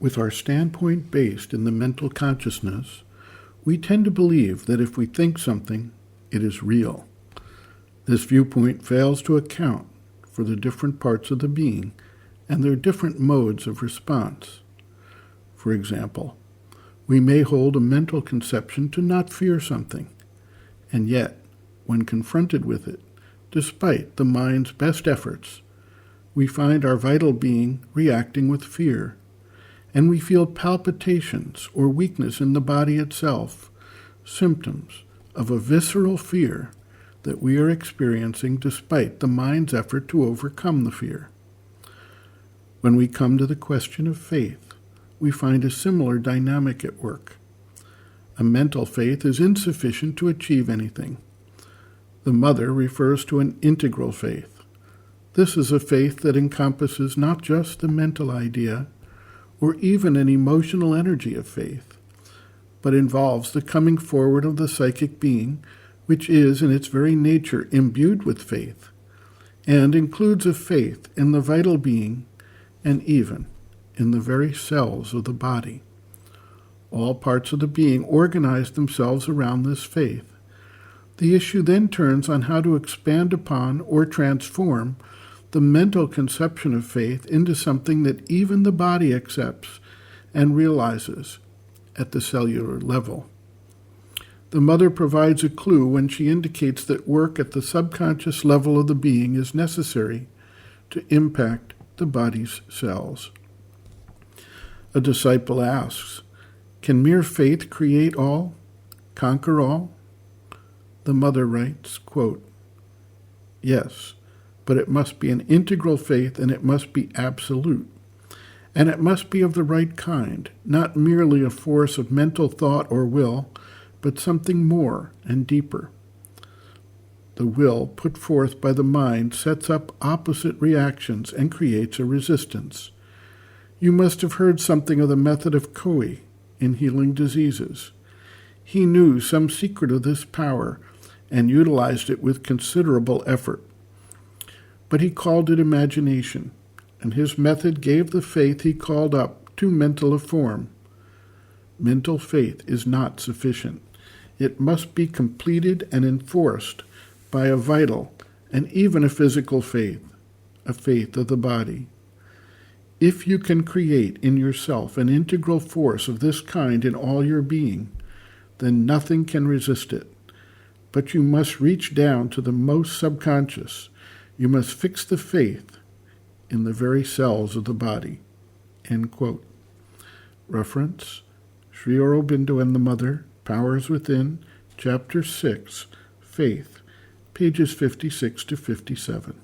With our standpoint based in the mental consciousness, we tend to believe that if we think something, it is real. This viewpoint fails to account for the different parts of the being and their different modes of response. For example, we may hold a mental conception to not fear something, and yet, when confronted with it, despite the mind's best efforts, we find our vital being reacting with fear, and we feel palpitations or weakness in the body itself, symptoms of a visceral fear that we are experiencing despite the mind's effort to overcome the fear. When we come to the question of faith, we find a similar dynamic at work. A mental faith is insufficient to achieve anything. The mother refers to an integral faith. This is a faith that encompasses not just the mental idea or even an emotional energy of faith, but involves the coming forward of the psychic being, which is in its very nature imbued with faith, and includes a faith in the vital being and even in the very cells of the body. All parts of the being organize themselves around this faith. The issue then turns on how to expand upon or transform the mental conception of faith into something that even the body accepts and realizes at the cellular level. The mother provides a clue when she indicates that work at the subconscious level of the being is necessary to impact the body's cells. A disciple asks, "Can mere faith create all, conquer all?" The mother writes, quote, "Yes, but it must be an integral faith and it must be absolute. And it must be of the right kind, not merely a force of mental thought or will, but something more and deeper. The will put forth by the mind sets up opposite reactions and creates a resistance. You must have heard something of the method of Coe in healing diseases. He knew some secret of this power and utilized it with considerable effort. But he called it imagination, and his method gave the faith he called up too mental a form. Mental faith is not sufficient. It must be completed and enforced by a vital and even a physical faith, a faith of the body. If you can create in yourself an integral force of this kind in all your being, then nothing can resist it. But you must reach down to the most subconscious. You must fix the faith in the very cells of the body." End quote. Reference, Sri Aurobindo and the Mother, Powers Within, Chapter 6, Faith, pages 56 to 57.